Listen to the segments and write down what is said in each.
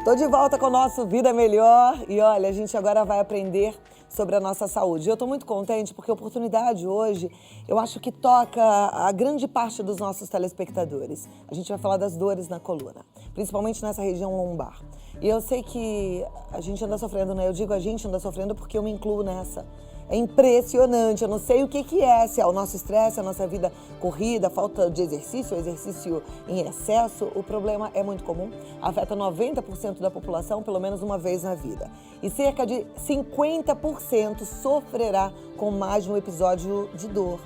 Tô de volta com o nosso Vida Melhor e olha, a gente agora vai aprender sobre a nossa saúde. Eu tô muito contente porque a oportunidade hoje, eu acho que toca a grande parte dos nossos telespectadores. A gente vai falar das dores na coluna, principalmente nessa região lombar. E eu sei que a gente anda sofrendo, né? Eu digo a gente anda sofrendo porque eu me incluo nessa. É impressionante, eu não sei o que é, se é o nosso estresse, a nossa vida corrida, a falta de exercício, o exercício em excesso. O problema é muito comum, afeta 90% da população pelo menos uma vez na vida. E cerca de 50% sofrerá com mais de um episódio de dor.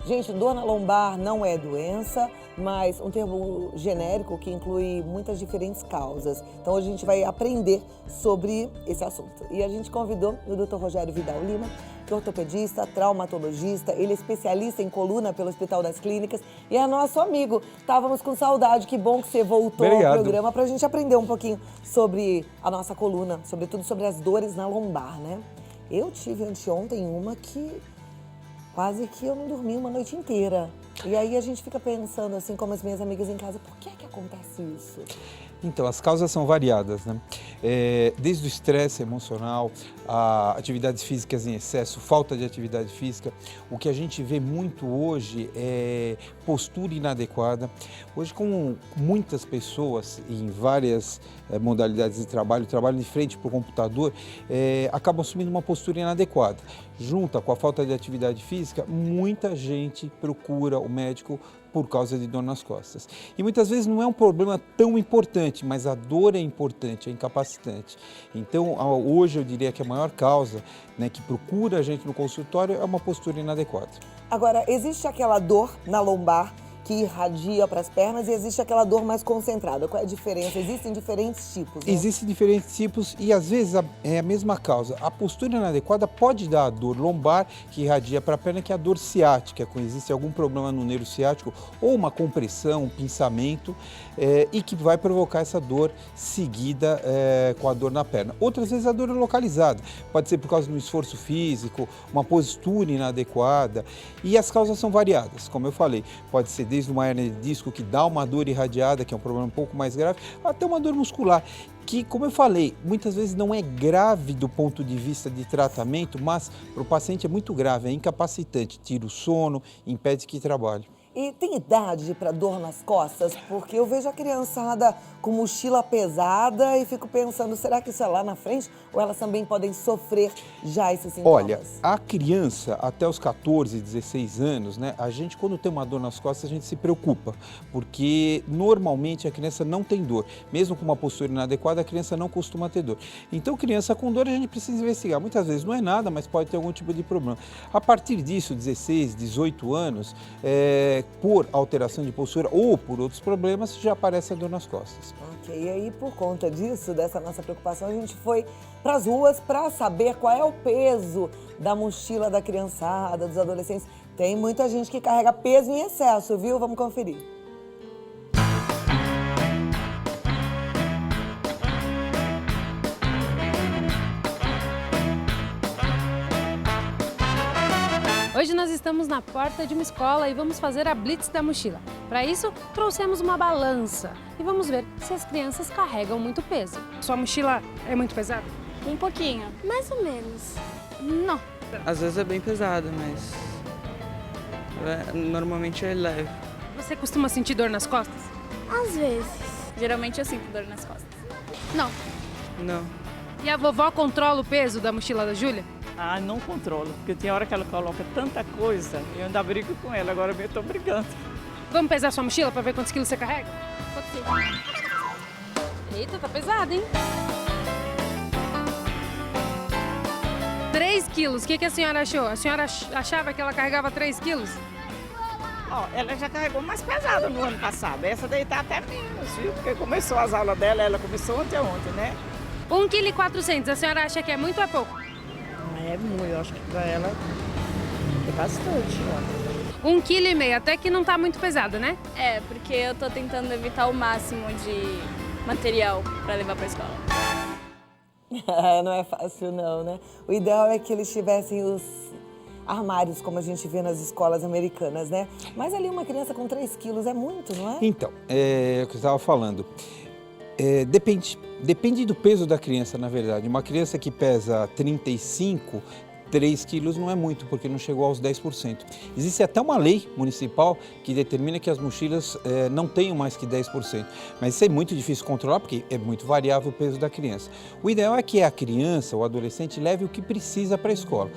Gente, dor na lombar não é doença, mas um termo genérico que inclui muitas diferentes causas. Então hoje a gente vai aprender sobre esse assunto. E a gente convidou o Dr. Rogério Vidal Lima, que é ortopedista, traumatologista, ele é especialista em coluna pelo Hospital das Clínicas e é nosso amigo. Estávamos com saudade, que bom que você voltou ao programa para a gente aprender um pouquinho sobre a nossa coluna, sobretudo sobre as dores na lombar, né? Eu tive anteontem uma que quase que eu não dormi uma noite inteira. E aí a gente fica pensando, assim, como as minhas amigas em casa, por que acontece isso? Então, as causas são variadas, né? Desde o estresse emocional, a atividades físicas em excesso, falta de atividade física. O que a gente vê muito hoje é postura inadequada. Hoje, com muitas pessoas em várias modalidades de trabalho, trabalham de frente para o computador, acabam assumindo uma postura inadequada. Junta com a falta de atividade física, muita gente procura o médico por causa de dor nas costas. E muitas vezes não é um problema tão importante, mas a dor é importante, é incapacitante. Então, hoje eu diria que a maior causa, né, que procura a gente no consultório é uma postura inadequada. Agora, existe aquela dor na lombar que irradia para as pernas e existe aquela dor mais concentrada. Qual é a diferença? Existem diferentes tipos, né? Existem diferentes tipos e às vezes é a mesma causa. A postura inadequada pode dar a dor lombar, que irradia para a perna, que é a dor ciática, quando existe algum problema no nervo ciático ou uma compressão, um pinçamento, e que vai provocar essa dor seguida com a dor na perna. Outras vezes a dor é localizada, pode ser por causa de um esforço físico, uma postura inadequada, e as causas são variadas, como eu falei, pode ser desde uma hernia de disco que dá uma dor irradiada, que é um problema um pouco mais grave, até uma dor muscular, que, como eu falei, muitas vezes não é grave do ponto de vista de tratamento, mas para o paciente é muito grave, é incapacitante, tira o sono, impede que trabalhe. E tem idade para dor nas costas? Porque eu vejo a criançada com mochila pesada e fico pensando, será que isso é lá na frente? Ou elas também podem sofrer já esses sintomas? Olha, a criança até os 14, 16 anos, né, a gente quando tem uma dor nas costas, a gente se preocupa, porque normalmente a criança não tem dor. Mesmo com uma postura inadequada, a criança não costuma ter dor. Então, criança com dor, a gente precisa investigar. Muitas vezes não é nada, mas pode ter algum tipo de problema. A partir disso, 16, 18 anos, por alteração de postura ou por outros problemas, já aparece a dor nas costas. Ok, e aí por conta disso, dessa nossa preocupação, a gente foi para as ruas para saber qual é o peso da mochila da criançada, dos adolescentes. Tem muita gente que carrega peso em excesso, viu? Vamos conferir. Hoje nós estamos na porta de uma escola e vamos fazer a blitz da mochila. Para isso, trouxemos uma balança e vamos ver se as crianças carregam muito peso. Sua mochila é muito pesada? Um pouquinho. Mais ou menos. Não. Às vezes é bem pesado, mas normalmente é leve. Você costuma sentir dor nas costas? Às vezes. Geralmente eu sinto dor nas costas. Não. Não. E a vovó controla o peso da mochila da Júlia? Ah, não controlo, porque tem hora que ela coloca tanta coisa, eu ainda brigo com ela, agora eu estou brigando. Vamos pesar sua mochila para ver quantos quilos você carrega? Pode ser. Eita, tá pesado, hein? 3 quilos. O que a senhora achou? A senhora achava que ela carregava 3 quilos? Ó, ela já carregou mais pesado no ano passado, essa daí tá até menos, viu? Porque começou as aulas dela, ela começou ontem, né? 1,4 kg. A senhora acha que é muito ou é pouco? É muito, eu acho que pra ela é bastante, ó. 1,5 kg, até que não tá muito pesada, né? É, porque eu tô tentando evitar o máximo de material para levar para a escola. Não é fácil não, né? O ideal é que eles tivessem os armários, como a gente vê nas escolas americanas, né? Mas ali uma criança com 3 quilos é muito, não é? Então, é o que eu estava falando. Depende do peso da criança, na verdade. Uma criança que pesa 35, 3 quilos não é muito, porque não chegou aos 10%. Existe até uma lei municipal que determina que as mochilas não tenham mais que 10%. Mas isso é muito difícil controlar, porque é muito variável o peso da criança. O ideal é que a criança, o adolescente, leve o que precisa para a escola.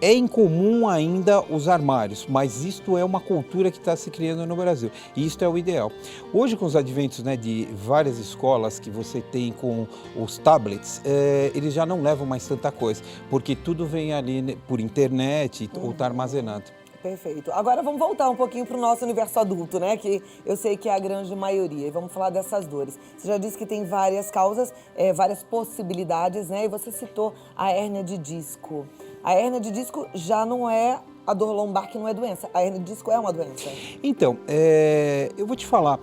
É incomum ainda os armários, mas isto é uma cultura que está se criando no Brasil e isto é o ideal. Hoje, com os adventos, né, de várias escolas que você tem com os tablets, eles já não levam mais tanta coisa, porque tudo vem ali, né, por internet ou está armazenado. Perfeito. Agora vamos voltar um pouquinho para o nosso universo adulto, né? Que eu sei que é a grande maioria. E vamos falar dessas dores. Você já disse que tem várias causas, várias possibilidades, né? E você citou a hérnia de disco. A hérnia de disco já não é a dor lombar, que não é doença. A hérnia de disco é uma doença. Então, eu vou te falar.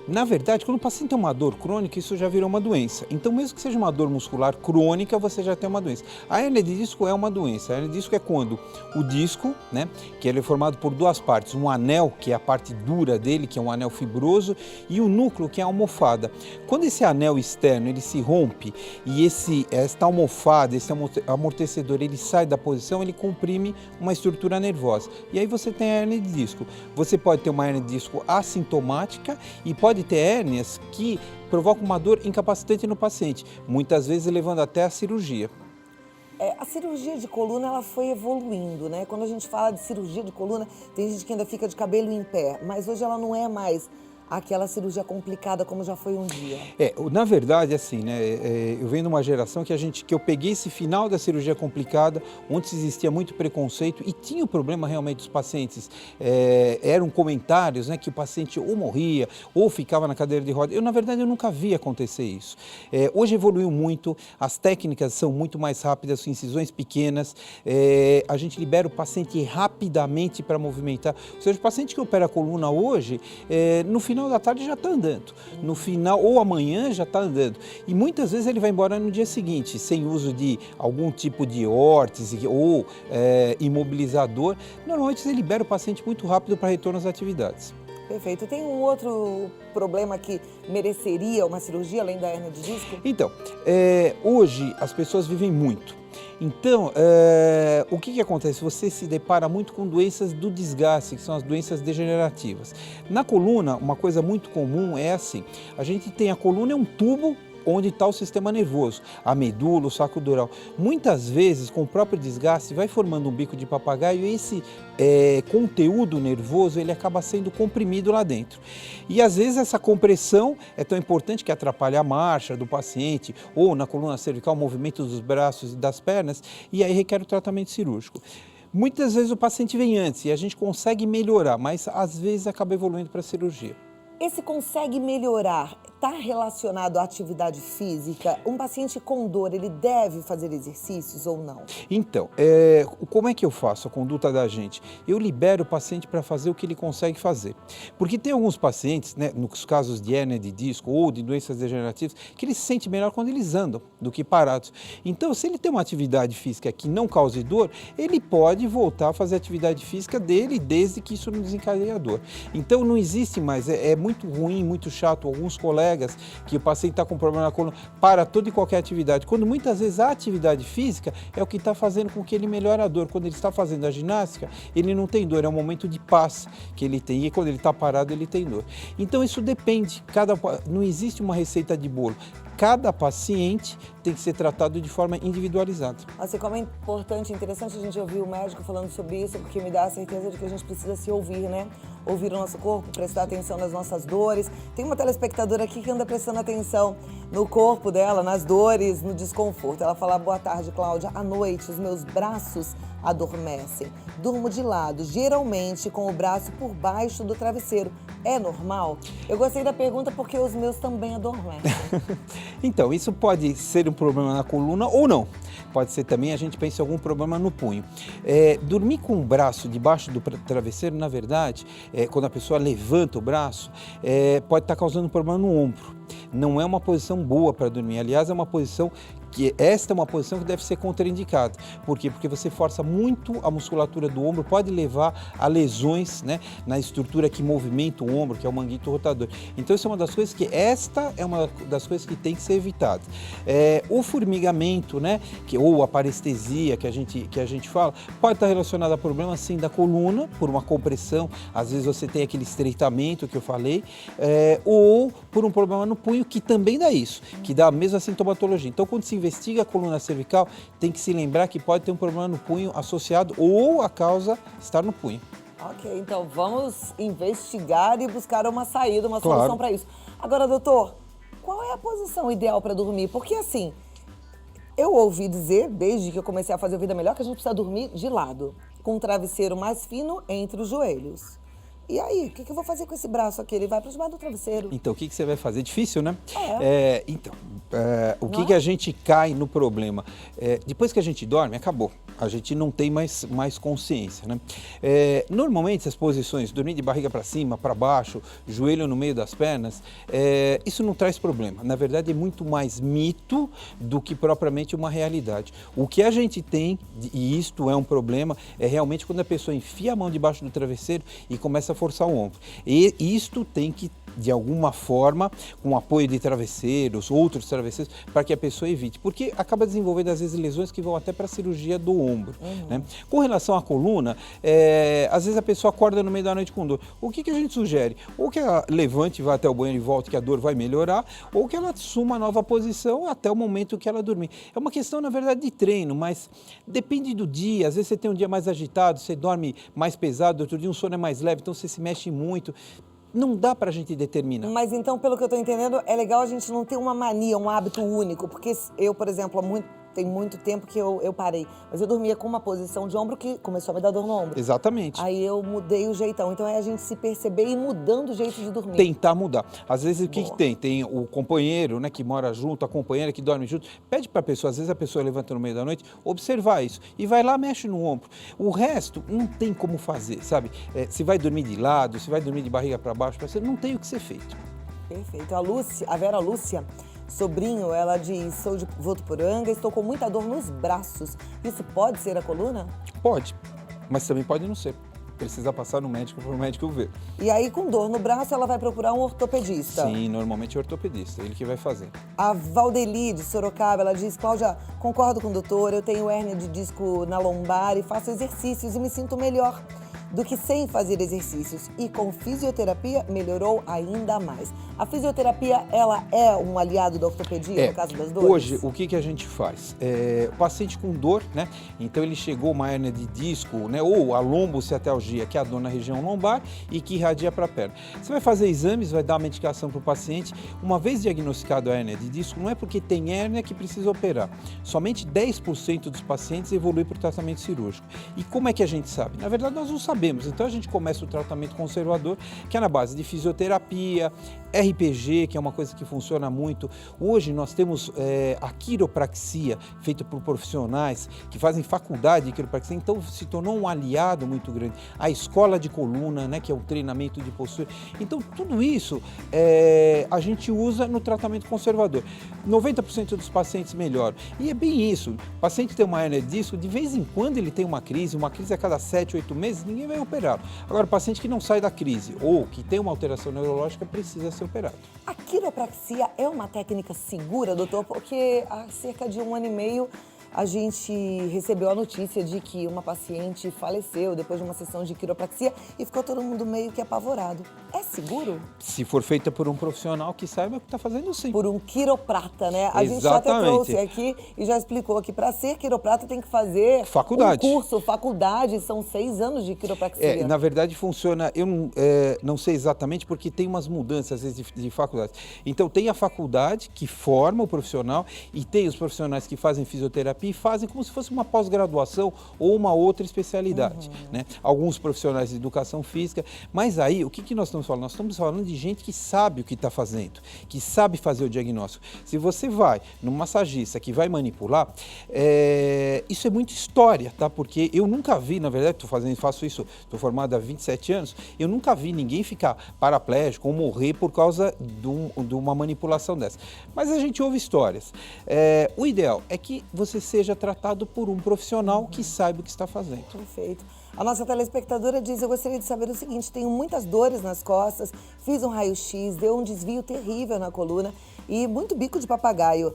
Na verdade, quando o paciente tem uma dor crônica, isso já virou uma doença. Então, mesmo que seja uma dor muscular crônica, você já tem uma doença. A hérnia de disco é uma doença. A hérnia de disco é quando o disco, né, que ele é formado por duas partes, um anel, que é a parte dura dele, que é um anel fibroso, e o núcleo, que é a almofada. Quando esse anel externo ele se rompe e esta almofada, esse amortecedor, ele sai da posição, ele comprime uma estrutura nervosa. E aí você tem a hérnia de disco. Você pode ter uma hérnia de disco assintomática e pode ter hérnias que provocam uma dor incapacitante no paciente, muitas vezes levando até a cirurgia. A cirurgia de coluna, ela foi evoluindo, né? Quando a gente fala de cirurgia de coluna, tem gente que ainda fica de cabelo em pé, mas hoje ela não é mais aquela cirurgia complicada como já foi um dia. Na verdade, assim, né, eu venho de uma geração que eu peguei esse final da cirurgia complicada, onde existia muito preconceito e tinha o problema realmente dos pacientes. Eram comentários, né, que o paciente ou morria ou ficava na cadeira de rodas. Na verdade, eu nunca vi acontecer isso. Hoje evoluiu muito, as técnicas são muito mais rápidas, incisões pequenas, a gente libera o paciente rapidamente para movimentar. Ou seja, o paciente que opera a coluna hoje, no final da tarde já está andando, no final ou amanhã já está andando e muitas vezes ele vai embora no dia seguinte sem uso de algum tipo de órtese ou imobilizador. Normalmente você libera o paciente muito rápido para retorno às atividades. Perfeito. Tem um outro problema que mereceria uma cirurgia além da hérnia de disco? Então, hoje as pessoas vivem muito. Então, o que acontece? Você se depara muito com doenças do desgaste, que são as doenças degenerativas. Na coluna, uma coisa muito comum é assim, a gente tem a coluna é um tubo onde está o sistema nervoso, a medula, o saco dural. Muitas vezes, com o próprio desgaste, vai formando um bico de papagaio e esse conteúdo nervoso ele acaba sendo comprimido lá dentro. E às vezes essa compressão é tão importante que atrapalha a marcha do paciente ou na coluna cervical, o movimento dos braços e das pernas e aí requer o tratamento cirúrgico. Muitas vezes o paciente vem antes e a gente consegue melhorar, mas às vezes acaba evoluindo para a cirurgia. Esse consegue melhorar está relacionado à atividade física? Um paciente com dor, ele deve fazer exercícios ou não? Então, como é que eu faço a conduta da gente? Eu libero o paciente para fazer o que ele consegue fazer. Porque tem alguns pacientes, né, nos casos de hérnia de disco ou de doenças degenerativas, que eles se sentem melhor quando eles andam do que parados. Então, se ele tem uma atividade física que não cause dor, ele pode voltar a fazer a atividade física dele desde que isso não desencadeie a dor. Então, não existe mais, é muito ruim, muito chato, alguns colegas que o paciente está com problema na coluna, para toda e qualquer atividade, quando muitas vezes a atividade física é o que está fazendo com que ele melhore a dor. Quando ele está fazendo a ginástica, ele não tem dor, é um momento de paz que ele tem, e quando ele está parado, ele tem dor. Então isso depende, não existe uma receita de bolo. Cada paciente tem que ser tratado de forma individualizada. Assim, como é importante e interessante a gente ouvir o médico falando sobre isso, porque me dá a certeza de que a gente precisa se ouvir, né? Ouvir o nosso corpo, prestar atenção nas nossas dores. Tem uma telespectadora aqui que anda prestando atenção no corpo dela, nas dores, no desconforto. Ela fala: boa tarde, Cláudia. À noite, os meus braços adormecem. Durmo de lado, geralmente com o braço por baixo do travesseiro. É normal? Eu gostei da pergunta porque os meus também adormecem. Então, isso pode ser um problema na coluna ou não. Pode ser também, a gente pensa em algum problema no punho. Dormir com o braço debaixo do travesseiro, na verdade, quando a pessoa levanta o braço, pode estar causando um problema no ombro. Não é uma posição boa para dormir. Aliás, é uma posição que esta é uma posição que deve ser contraindicada. Por quê? Porque você força muito a musculatura do ombro, pode levar a lesões, né, na estrutura que movimenta o ombro, que é o manguito rotador. Então, isso é uma das coisas que, esta é uma das coisas que tem que ser evitada. O formigamento, né, ou a parestesia que a gente fala, pode estar relacionado a problemas, sim, da coluna, por uma compressão, às vezes você tem aquele estreitamento que eu falei, ou por um problema no punho, que também dá isso, que dá a mesma sintomatologia. Então, quando se investiga a coluna cervical, tem que se lembrar que pode ter um problema no punho associado ou a causa estar no punho. Ok, então vamos investigar e buscar uma saída, uma Claro. solução para isso. Agora, doutor, qual é a posição ideal para dormir? Porque assim, eu ouvi dizer, desde que eu comecei a fazer a Vida Melhor, que a gente precisa dormir de lado, com um travesseiro mais fino entre os joelhos. E aí, o que eu vou fazer com esse braço aqui? Ele vai para debaixo do travesseiro. Então, o que você vai fazer? Difícil, né? O Não que é? a gente cai no problema? Depois que a gente dorme, acabou. A gente não tem mais consciência, né? Normalmente, essas posições, dormir de barriga para cima, para baixo, joelho no meio das pernas, isso não traz problema. Na verdade, é muito mais mito do que propriamente uma realidade. O que a gente tem, e isto é um problema, é realmente quando a pessoa enfia a mão debaixo do travesseiro e começa a forçar o ombro. E isto tem que, de alguma forma, com apoio de travesseiros, outros travesseiros, para que a pessoa evite. Porque acaba desenvolvendo, às vezes, lesões que vão até para a cirurgia do ombro. Né? Com relação à coluna, às vezes a pessoa acorda no meio da noite com dor. O que a gente sugere? Ou que ela levante, vá até o banheiro e volte, que a dor vai melhorar, ou que ela assuma uma nova posição até o momento que ela dormir. É uma questão, na verdade, de treino, mas depende do dia. Às vezes você tem um dia mais agitado, você dorme mais pesado, outro dia um sono é mais leve, então você se mexe muito. Não dá para a gente determinar. Mas então, pelo que eu estou entendendo, é legal a gente não ter uma mania, um hábito único. Porque eu, por exemplo, tem muito tempo que eu parei. Mas eu dormia com uma posição de ombro que começou a me dar dor no ombro. Exatamente. Aí eu mudei o jeitão. Então é a gente se perceber e ir mudando o jeito de dormir. Tentar mudar. Às vezes o que Boa. tem? Tem o companheiro, né, que mora junto, a companheira que dorme junto. Pede para a pessoa, às vezes a pessoa levanta no meio da noite, observar isso. E vai lá, mexe no ombro. O resto não tem como fazer, sabe? Se vai dormir de lado, se vai dormir de barriga para baixo, não tem o que ser feito. Perfeito. A Vera Lúcia, sobrinho, ela diz, sou de Votuporanga, estou com muita dor nos braços. Isso pode ser a coluna? Pode, mas também pode não ser. Precisa passar no médico para o médico ver. E aí, com dor no braço, ela vai procurar um ortopedista. Sim, normalmente é ortopedista, ele que vai fazer. A Valdeli, de Sorocaba, ela diz, Cláudia, concordo com o doutor, eu tenho hérnia de disco na lombar e faço exercícios e me sinto melhor do que sem fazer exercícios. E com fisioterapia, melhorou ainda mais. A fisioterapia, ela é um aliado da ortopedia, no caso das dores? Hoje, o que a gente faz? O paciente com dor, né? Então ele chegou uma hérnia de disco, né? Ou a lombociatalgia, que é a dor na região lombar e que irradia para a perna. Você vai fazer exames, vai dar uma medicação para o paciente. Uma vez diagnosticado a hérnia de disco, não é porque tem hérnia que precisa operar. Somente 10% dos pacientes evoluem para o tratamento cirúrgico. E como é que a gente sabe? Na verdade, nós não sabemos. Então a gente começa o tratamento conservador, que é na base de fisioterapia, RPG, que é uma coisa que funciona muito. Hoje nós temos a quiropraxia, feita por profissionais que fazem faculdade de quiropraxia, então se tornou um aliado muito grande. A escola de coluna, né, que é um treinamento de postura. Então tudo isso a gente usa no tratamento conservador. 90% dos pacientes melhoram. E é bem isso. O paciente tem uma hérnia de disco, de vez em quando ele tem uma crise a cada 7, 8 meses, ninguém vai operar. Agora, o paciente que não sai da crise ou que tem uma alteração neurológica precisa ser operado. A quiropraxia é uma técnica segura, doutor? Porque há cerca de 1 ano e meio a gente recebeu a notícia de que uma paciente faleceu depois de uma sessão de quiropraxia e ficou todo mundo meio que apavorado. É seguro? Se for feita por um profissional que saiba o que está fazendo, sim. Por um quiroprata, né? A gente já até Exatamente. trouxe aqui e já explicou que para ser quiroprata tem que fazer Faculdade. um curso, faculdade, são 6 anos de quiropraxia. Na verdade funciona, eu não sei exatamente porque tem umas mudanças às vezes de faculdade. Então tem a faculdade que forma o profissional e tem os profissionais que fazem fisioterapia fisioterapia e fazem como se fosse uma pós-graduação ou uma outra especialidade, né? Alguns profissionais de educação física, mas aí o que nós estamos falando? Nós estamos falando de gente que sabe o que está fazendo, que sabe fazer o diagnóstico. Se você vai num massagista que vai manipular, isso é muito história, tá? Porque eu nunca vi, na verdade, faço isso, estou formado há 27 anos, eu nunca vi ninguém ficar paraplégico ou morrer por causa de uma manipulação dessa. Mas a gente ouve histórias. O ideal é que você seja tratado por um profissional que saiba o que está fazendo. Perfeito. A nossa telespectadora diz, eu gostaria de saber o seguinte, tenho muitas dores nas costas, fiz um raio-x, deu um desvio terrível na coluna e muito bico de papagaio.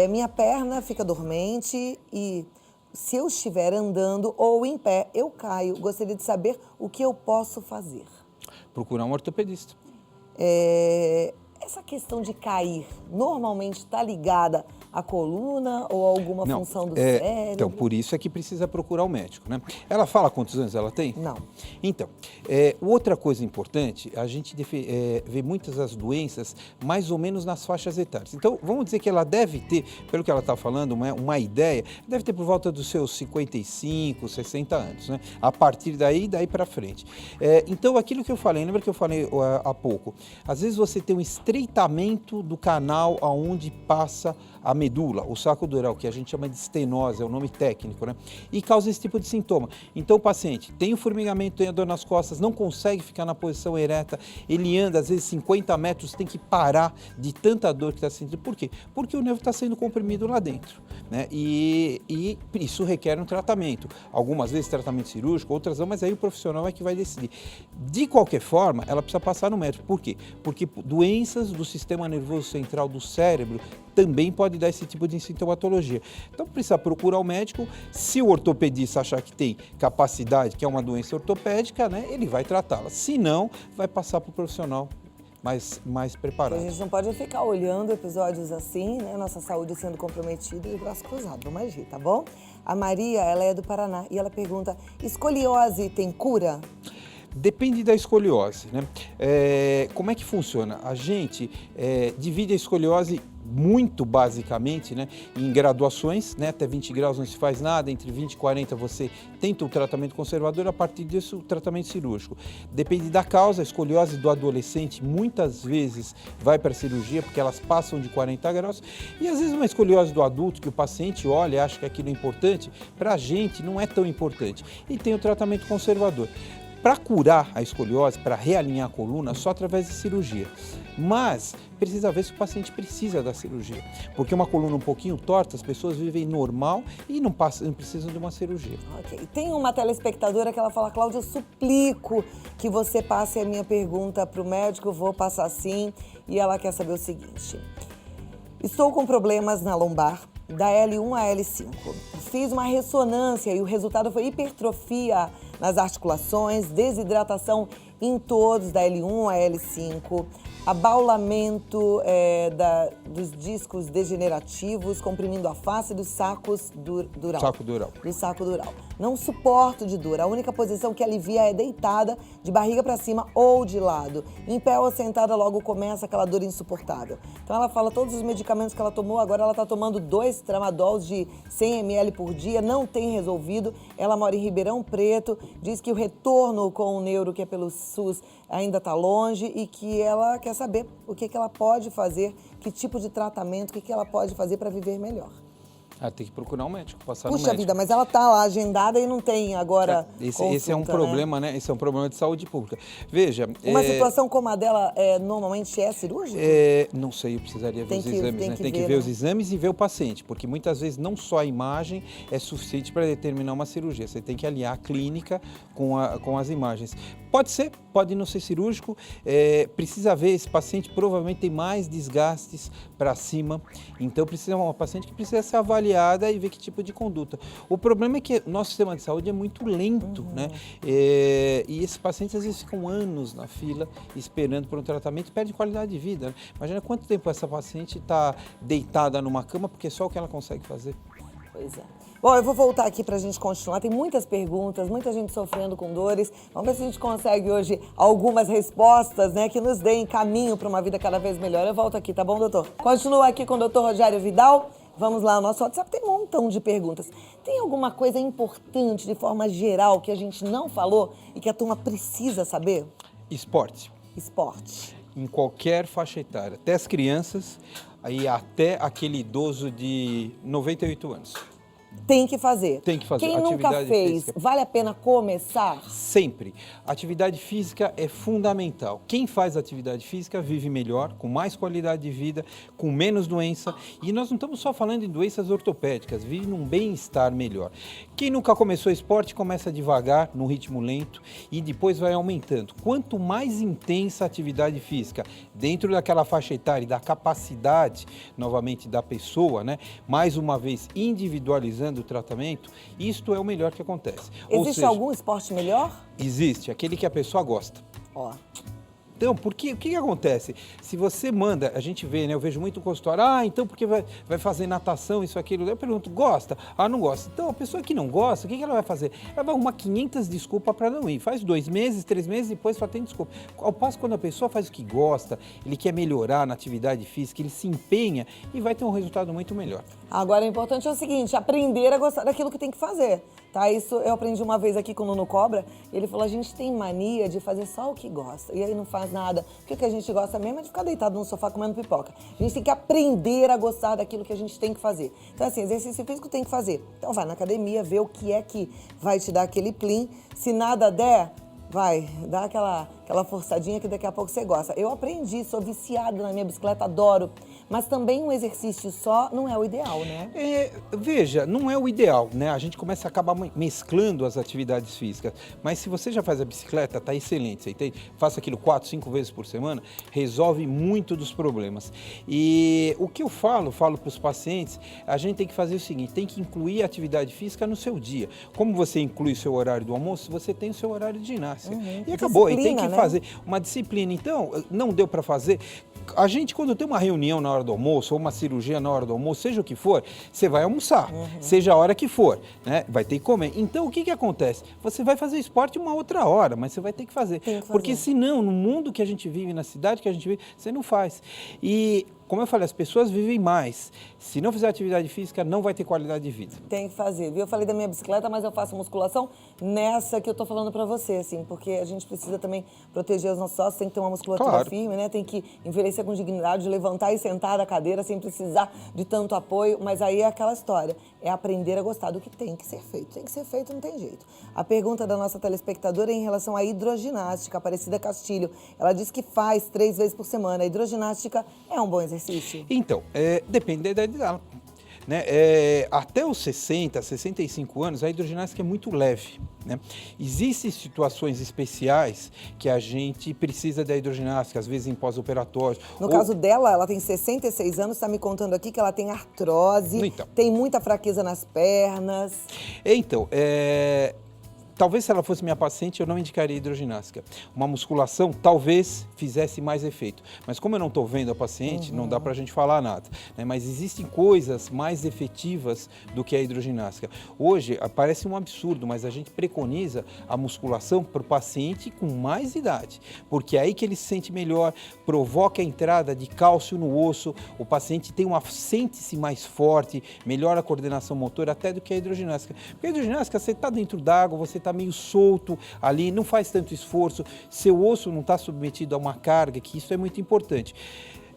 Minha perna fica dormente e se eu estiver andando ou em pé, eu caio. Gostaria de saber o que eu posso fazer. Procurar um ortopedista. Essa questão de cair normalmente está ligada à coluna ou a alguma função do cérebro? Então, por isso é que precisa procurar o médico, né? Ela fala quantos anos ela tem? Não. Então, outra coisa importante, a gente vê muitas das doenças mais ou menos nas faixas etárias. Então, vamos dizer que ela deve ter, pelo que ela está falando, uma ideia, deve ter por volta dos seus 55, 60 anos, né? A partir daí para frente. Então, aquilo que eu falei, lembra que eu falei há pouco? Às vezes você tem um estreitamento do canal aonde passa a medula, o saco dural, que a gente chama de estenose, é o nome técnico, né? E causa esse tipo de sintoma. Então o paciente tem o formigamento, tem a dor nas costas, não consegue ficar na posição ereta, ele anda às vezes 50 metros, tem que parar de tanta dor que está sentindo. Por quê? Porque o nervo está sendo comprimido lá dentro, né? E isso requer um tratamento. Algumas vezes tratamento cirúrgico, outras não, mas aí o profissional é que vai decidir. De qualquer forma, ela precisa passar no médico. Por quê? Porque doenças do sistema nervoso central do cérebro também pode dar esse tipo de sintomatologia. Então precisa procurar o médico. Se o ortopedista achar que tem capacidade, que é uma doença ortopédica, né, ele vai tratá-la. Se não, vai passar para o profissional mais preparado. A gente não pode ficar olhando episódios assim, né? Nossa saúde sendo comprometida e o braço cruzado. Vamos agir, tá bom? A Maria, ela é do Paraná e ela pergunta, escoliose tem cura? Depende da escoliose, né? Como é que funciona? A gente divide a escoliose muito basicamente, né, em graduações, né, até 20 graus não se faz nada, entre 20 e 40 você tenta o tratamento conservador, a partir disso o tratamento cirúrgico. Depende da causa, a escoliose do adolescente muitas vezes vai para a cirurgia porque elas passam de 40 graus e às vezes uma escoliose do adulto que o paciente olha e acha que aquilo é importante, para a gente não é tão importante e tem o tratamento conservador. Para curar a escoliose, para realinhar a coluna, só através de cirurgia. Mas precisa ver se o paciente precisa da cirurgia. Porque uma coluna um pouquinho torta, as pessoas vivem normal e não precisam de uma cirurgia. Ok. Tem uma telespectadora que ela fala, Cláudia, eu suplico que você passe a minha pergunta para o médico, eu vou passar sim. E ela quer saber o seguinte. Estou com problemas na lombar, da L1 a L5. Fiz uma ressonância e o resultado foi hipertrofia nas articulações, desidratação em todos, da L1 a L5, abaulamento dos discos degenerativos, comprimindo a face dos sacos dural. Saco dural. Do saco dural. Não suporto de dor. A única posição que alivia é deitada, de barriga para cima ou de lado. Em pé ou sentada, logo começa aquela dor insuportável. Então ela fala todos os medicamentos que ela tomou, agora ela está tomando 2 tramadols de 100 ml por dia, não tem resolvido. Ela mora em Ribeirão Preto, diz que o retorno com o neuro, que é pelo SUS, ainda está longe e que ela quer saber o que ela pode fazer, que tipo de tratamento, o que ela pode fazer para viver melhor. Tem que procurar um médico, passar no Puxa médico. vida, mas ela tá lá agendada e não tem agora Esse é um problema, né? Esse é um problema de saúde pública. Veja... Uma situação como a dela normalmente é cirúrgica? Não sei, eu precisaria ver os exames, né? Tem que ver, né? os exames e ver o paciente, porque muitas vezes não só a imagem é suficiente para determinar uma cirurgia. Você tem que aliar a clínica com as imagens. Pode ser, pode não ser cirúrgico, precisa ver, esse paciente provavelmente tem mais desgastes para cima, então precisa uma paciente que precisa ser avaliada e ver que tipo de conduta. O problema é que o nosso sistema de saúde é muito lento, né? E esses pacientes às vezes ficam anos na fila esperando por um tratamento e perdem qualidade de vida, né? Imagina quanto tempo essa paciente está deitada numa cama porque é só o que ela consegue fazer. Pois é. Bom, eu vou voltar aqui para a gente continuar. Tem muitas perguntas, muita gente sofrendo com dores. Vamos ver se a gente consegue hoje algumas respostas, né, que nos deem caminho para uma vida cada vez melhor. Eu volto aqui, tá bom, doutor? Continua aqui com o doutor Rogério Vidal. Vamos lá, o nosso WhatsApp tem um montão de perguntas. Tem alguma coisa importante, de forma geral, que a gente não falou e que a turma precisa saber? Esporte. Esporte. Em qualquer faixa etária, até as crianças e até aquele idoso de 98 anos. Tem que fazer. Tem que fazer. Quem nunca Atividade fez, física. vale a pena começar? Sempre. Atividade física é fundamental. Quem faz atividade física vive melhor, com mais qualidade de vida, com menos doença. E nós não estamos só falando em doenças ortopédicas, vive num bem-estar melhor. Quem nunca começou esporte, começa devagar, num ritmo lento e depois vai aumentando. Quanto mais intensa a atividade física, dentro daquela faixa etária e da capacidade, novamente, da pessoa, né? Mais uma vez, individualizando o tratamento, isto é o melhor que acontece. Existe algum esporte melhor? Existe, aquele que a pessoa gosta. Ó. Então, porque o que acontece? Se você manda, a gente vê, né? Eu vejo muito consultório, então porque vai fazer natação, isso, aquilo. Eu pergunto, gosta? Não gosta. Então, a pessoa que não gosta, o que ela vai fazer? Ela vai arrumar 500 desculpas para não ir. Faz 2 meses, 3 meses, depois só tem desculpa. Ao passo, quando a pessoa faz o que gosta, ele quer melhorar na atividade física, ele se empenha e vai ter um resultado muito melhor. Agora, o importante é o seguinte, aprender a gostar daquilo que tem que fazer, tá? Isso eu aprendi uma vez aqui com o Nuno Cobra, ele falou, a gente tem mania de fazer só o que gosta, e aí não faz nada. Porque o que a gente gosta mesmo é de ficar deitado no sofá comendo pipoca. A gente tem que aprender a gostar daquilo que a gente tem que fazer. Então, assim, exercício físico tem que fazer. Então, vai na academia, vê o que é que vai te dar aquele plim. Se nada der, vai, dá aquela forçadinha que daqui a pouco você gosta. Eu aprendi, sou viciada na minha bicicleta, adoro. Mas também um exercício só não é o ideal, né? Veja, não é o ideal, né? A gente começa a acabar mesclando as atividades físicas. Mas se você já faz a bicicleta, tá excelente, você entende? Faça aquilo 4, 5 vezes por semana, resolve muito dos problemas. E o que eu falo para os pacientes, a gente tem que fazer o seguinte, tem que incluir a atividade física no seu dia. Como você inclui o seu horário do almoço, você tem o seu horário de ginástica. E acabou, e tem que fazer uma disciplina. Então, não deu para fazer. A gente, quando tem uma reunião na hora do almoço, ou uma cirurgia na hora do almoço, seja o que for, você vai almoçar, seja a hora que for, né? Vai ter que comer. Então, o que acontece? Você vai fazer esporte uma outra hora, mas você vai ter que fazer. Porque senão, no mundo que a gente vive, na cidade que a gente vive, você não faz. E, como eu falei, as pessoas vivem mais. Se não fizer atividade física, não vai ter qualidade de vida. Tem que fazer, viu? Eu falei da minha bicicleta, mas eu faço musculação nessa que eu tô falando pra você, assim, porque a gente precisa também proteger os nossos ossos, tem que ter uma musculatura firme, né? Tem que envelhecer com dignidade, levantar e sentar da cadeira sem precisar de tanto apoio, mas aí é aquela história, é aprender a gostar do que tem que ser feito. Tem que ser feito, não tem jeito. A pergunta da nossa telespectadora é em relação à hidroginástica, Aparecida Castilho. Ela diz que faz 3 vezes por semana. A hidroginástica é um bom exercício? Então, depende da idade dela. Né? Até os 60, 65 anos, a hidroginástica é muito leve. Né? Existem situações especiais que a gente precisa da hidroginástica, às vezes em pós-operatório. No caso dela, ela tem 66 anos, está me contando aqui que ela tem artrose, tem muita fraqueza nas pernas. Então, talvez se ela fosse minha paciente, eu não indicaria hidroginástica. Uma musculação talvez fizesse mais efeito. Mas como eu não estou vendo a paciente, não dá para a gente falar nada. Né? Mas existem coisas mais efetivas do que a hidroginástica. Hoje, parece um absurdo, mas a gente preconiza a musculação para o paciente com mais idade. Porque é aí que ele se sente melhor, provoca a entrada de cálcio no osso, o paciente sente-se mais forte, melhora a coordenação motora até do que a hidroginástica. Porque a hidroginástica, você está dentro d'água, você está meio solto ali, não faz tanto esforço, seu osso não está submetido a uma carga, que isso é muito importante.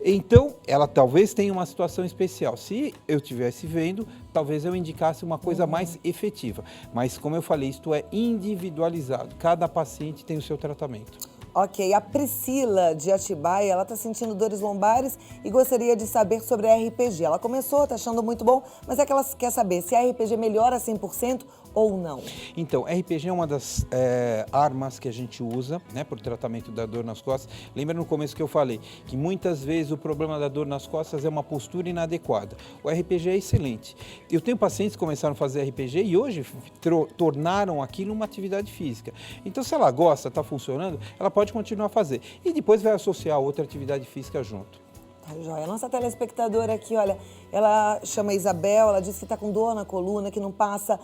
Então, ela talvez tenha uma situação especial. Se eu estivesse vendo, talvez eu indicasse uma coisa mais efetiva. Mas, como eu falei, isto é individualizado. Cada paciente tem o seu tratamento. Ok, a Priscila de Atibaia, ela está sentindo dores lombares e gostaria de saber sobre a RPG. Ela começou, está achando muito bom, mas é que ela quer saber se a RPG melhora 100% ou não. Então, RPG é uma das armas que a gente usa, né, para o tratamento da dor nas costas. Lembra no começo que eu falei que muitas vezes o problema da dor nas costas é uma postura inadequada. O RPG é excelente. Eu tenho pacientes que começaram a fazer RPG e hoje tornaram aquilo uma atividade física. Então, se ela gosta, está funcionando, ela pode continuar a fazer. E depois vai associar outra atividade física junto. Tá, joia. A nossa telespectadora aqui, olha, ela chama Isabel, ela disse que está com dor na coluna, que não passa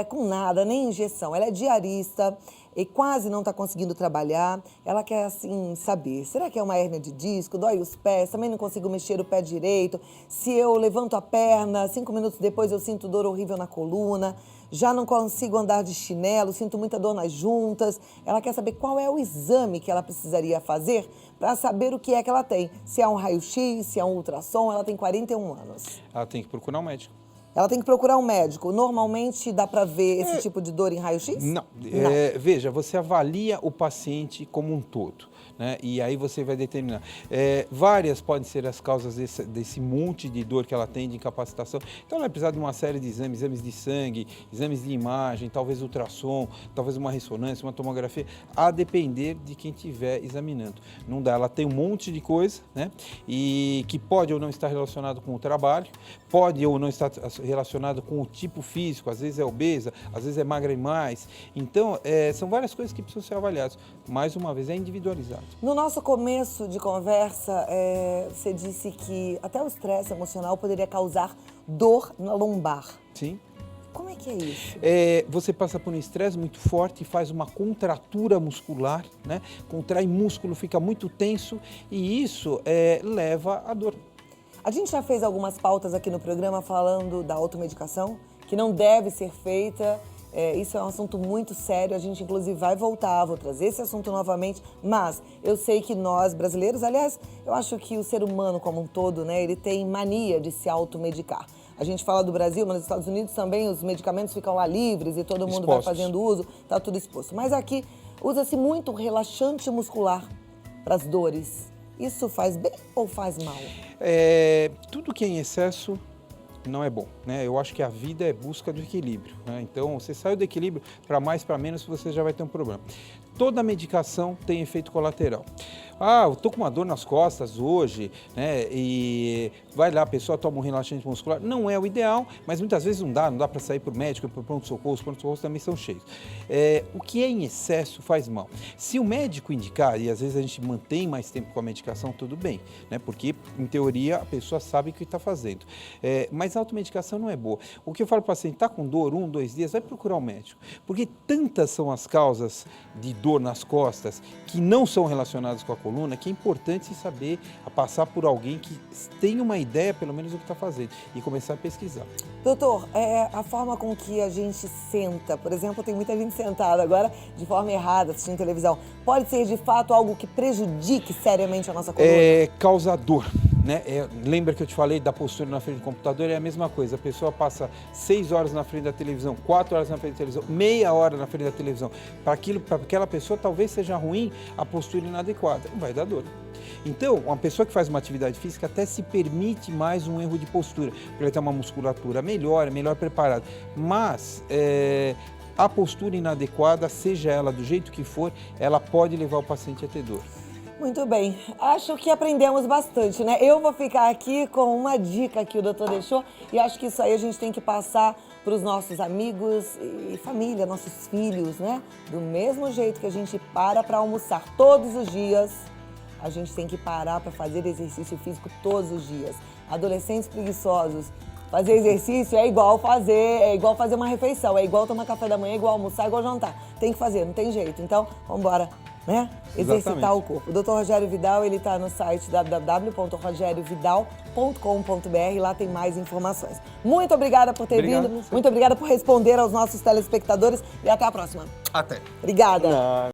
com nada, nem injeção. Ela é diarista, e quase não está conseguindo trabalhar. Ela quer, assim, saber, será que é uma hérnia de disco? Dói os pés, também não consigo mexer o pé direito. Se eu levanto a perna, 5 minutos depois eu sinto dor horrível na coluna. Já não consigo andar de chinelo, sinto muita dor nas juntas. Ela quer saber qual é o exame que ela precisaria fazer para saber o que é que ela tem. Se é um raio-x, se é um ultrassom, ela tem 41 anos. Ela tem que procurar um médico. Ela tem que procurar um médico. Normalmente dá para ver esse tipo de dor em raio-x? Não. Veja, você avalia o paciente como um todo, né? E aí você vai determinar. Várias podem ser as causas desse monte de dor que ela tem, de incapacitação. Então, ela vai precisar de uma série de exames de sangue, exames de imagem, talvez ultrassom, talvez uma ressonância, uma tomografia, a depender de quem estiver examinando. Não dá, ela tem um monte de coisa, né? E que pode ou não estar relacionado com o trabalho, pode ou não estar relacionado com o tipo físico, às vezes é obesa, às vezes é magra demais. Então, são várias coisas que precisam ser avaliadas. Mais uma vez, é individualizado. No nosso começo de conversa, você disse que até o estresse emocional poderia causar dor na lombar. Sim. Como é que é isso? Você passa por um estresse muito forte, faz uma contratura muscular, né? Contrai músculo, fica muito tenso e isso leva à dor. A gente já fez algumas pautas aqui no programa falando da automedicação, que não deve ser feita. Isso é um assunto muito sério, a gente inclusive vai voltar, vou trazer esse assunto novamente, mas eu sei que nós brasileiros, aliás, eu acho que o ser humano como um todo, né, ele tem mania de se automedicar. A gente fala do Brasil, mas nos Estados Unidos também os medicamentos ficam lá livres e todo mundo vai fazendo uso, tá tudo exposto. Mas aqui usa-se muito relaxante muscular para as dores. Isso faz bem ou faz mal? Tudo que é em excesso não é bom, né? Eu acho que a vida é busca do equilíbrio, né? Então, você saiu do equilíbrio para mais, para menos, você já vai ter um problema. Toda medicação tem efeito colateral. Eu tô com uma dor nas costas hoje, né? E vai lá, a pessoa toma um relaxante muscular. Não é o ideal, mas muitas vezes não dá para sair para o médico, para o pronto-socorro. Os pronto-socorros também são cheios. O que é em excesso faz mal. Se o médico indicar, e às vezes a gente mantém mais tempo com a medicação, tudo bem, né? Porque, em teoria, a pessoa sabe o que está fazendo. Mas a automedicação não é boa. O que eu falo para o paciente, está com dor 1, 2 dias, vai procurar um médico. Porque tantas são as causas de dor nas costas que não são relacionadas com a coluna, que é importante saber passar por alguém que tenha uma ideia, pelo menos, do que está fazendo e começar a pesquisar. Doutor, a forma com que a gente senta, por exemplo, tem muita gente sentada agora de forma errada, assistindo televisão, pode ser de fato algo que prejudique seriamente a nossa coluna? Causa dor. Né? Lembra que eu te falei da postura na frente do computador? É a mesma coisa, a pessoa passa 6 horas na frente da televisão, 4 horas na frente da televisão, meia hora na frente da televisão. Para aquela pessoa talvez seja ruim a postura inadequada, vai dar dor. Então, uma pessoa que faz uma atividade física até se permite mais um erro de postura, porque ela tem uma musculatura melhor preparada. Mas a postura inadequada, seja ela do jeito que for, ela pode levar o paciente a ter dor. Muito bem, acho que aprendemos bastante, né? Eu vou ficar aqui com uma dica que o doutor deixou e acho que isso aí a gente tem que passar para os nossos amigos e família, nossos filhos, né? Do mesmo jeito que a gente para almoçar todos os dias, a gente tem que parar para fazer exercício físico todos os dias. Adolescentes preguiçosos, fazer exercício é igual fazer uma refeição, é igual tomar café da manhã, é igual almoçar, é igual jantar. Tem que fazer, não tem jeito. Então, vamos embora, né? Exercitar Exatamente. o corpo. O Dr. Rogério Vidal, ele está no site www.rogeriovidal.com.br, lá tem mais informações. Muito obrigada por ter vindo, muito obrigada por responder aos nossos telespectadores e até a próxima. Até. Obrigada.